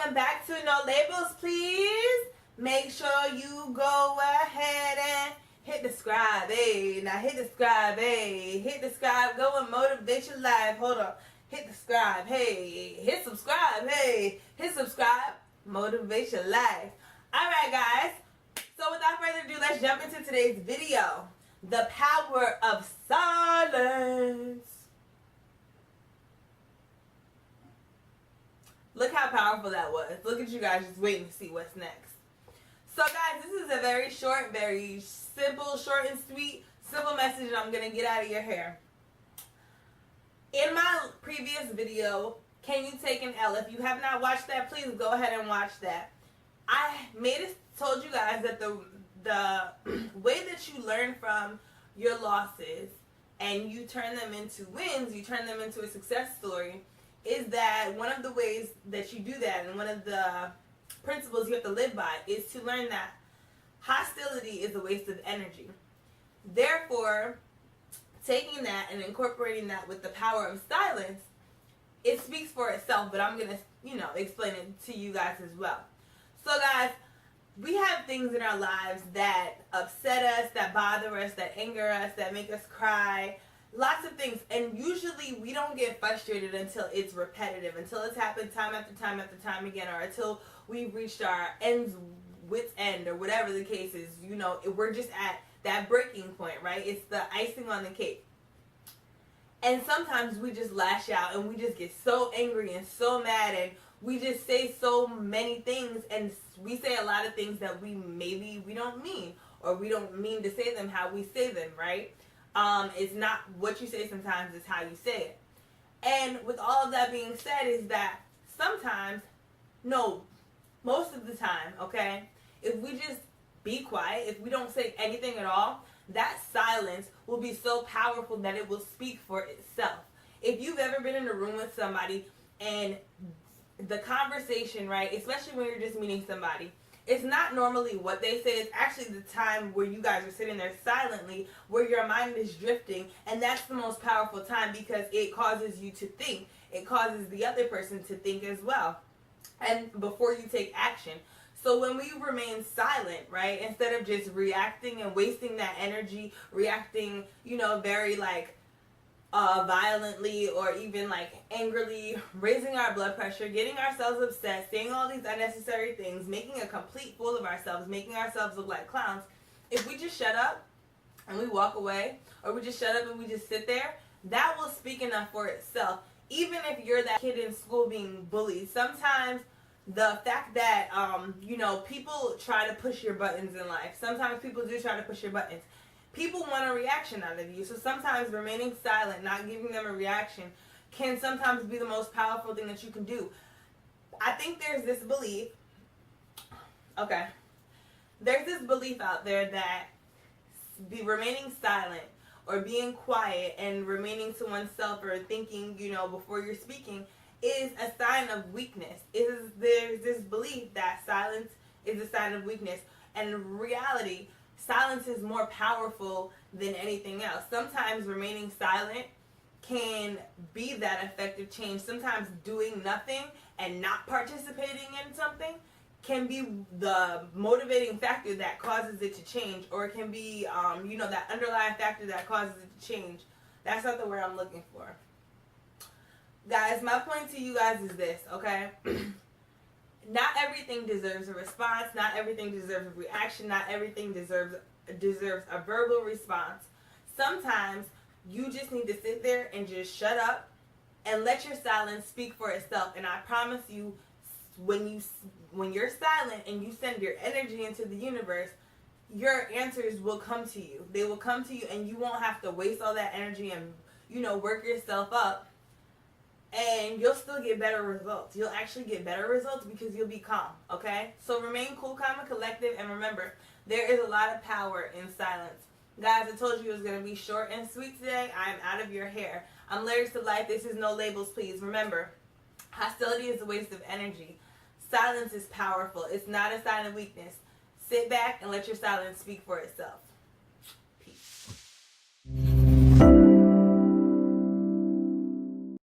welcome back to No Labels, please. Make sure you go ahead and hit the subscribe, hey. Now hit the subscribe, hey. Hit the subscribe, go and motivate your life. Hold on. Hit the subscribe, hey. Hit subscribe, hey. Hit subscribe, motivate your life. Alright, guys. So without further ado, let's jump into today's video. The power of silence. Look how powerful that was. Look at you guys just waiting to see what's next. So guys, this is a very short, very simple, short and sweet, simple message I'm going to get out of your hair. In my previous video, Can You Take an L? If you have not watched that, please go ahead and watch that. I told you guys that the way that you learn from your losses and you turn them into wins, you turn them into a success story, is that one of the ways that you do that, and one of the principles you have to live by, is to learn that hostility is a waste of energy. Therefore, taking that and incorporating that with the power of silence, it speaks for itself, but I'm going to, explain it to you guys as well. So guys, we have things in our lives that upset us, that bother us, that anger us, that make us cry. Lots of things, and usually we don't get frustrated until it's repetitive, until it's happened time after time after time again, or until we've reached our wit's end, or whatever the case is. We're just at that breaking point, right? It's the icing on the cake. And sometimes we just lash out and we just get so angry and so mad, and we just say so many things, and we say a lot of things that we don't mean, or we don't mean to say them how we say them, right? It's not what you say sometimes, it's how you say it. And with all of that being said, is that sometimes, no, most of the time, okay, if we just be quiet, if we don't say anything at all, that silence will be so powerful that it will speak for itself. If you've ever been in a room with somebody and the conversation, right, especially when you're just meeting somebody, it's not normally what they say. It's actually the time where you guys are sitting there silently, where your mind is drifting, and that's the most powerful time, because it causes you to think. It causes the other person to think as well, and before you take action. So when we remain silent, right, instead of just reacting and wasting that energy, reacting, very violently, or even angrily, raising our blood pressure, getting ourselves upset, saying all these unnecessary things, making a complete fool of ourselves, making ourselves look like clowns. If we just shut up and we walk away, or we just shut up and we just sit there, that will speak enough for itself. Even if you're that kid in school being bullied, sometimes the fact that people try to push your buttons in life, sometimes people do try to push your buttons. People want a reaction out of you. So sometimes remaining silent, not giving them a reaction, can sometimes be the most powerful thing that you can do. I think there's this belief, there's this belief out there that remaining silent, or being quiet and remaining to oneself, or thinking, before you're speaking, is a sign of weakness. There's this belief that silence is a sign of weakness. And in reality, silence is more powerful than anything else. Sometimes remaining silent can be that effective change. Sometimes doing nothing and not participating in something can be the motivating factor that causes it to change, or it can be, that underlying factor that causes it to change. That's not the word I'm looking for. Guys, my point to you guys is this, okay? Not everything deserves a response. Not everything deserves a reaction. Not everything deserves a verbal response. Sometimes you just need to sit there and just shut up and let your silence speak for itself. And I promise you, when you're silent and you send your energy into the universe, your answers will come to you. They will come to you, and you won't have to waste all that energy and work yourself up. And you'll still get better results. You'll actually get better results because you'll be calm, okay? So remain cool, calm, and collective. And remember, there is a lot of power in silence. Guys, I told you it was going to be short and sweet today. I am out of your hair. I'm Lyrics to Life. This is No Labels, please. Remember, hostility is a waste of energy. Silence is powerful. It's not a sign of weakness. Sit back and let your silence speak for itself.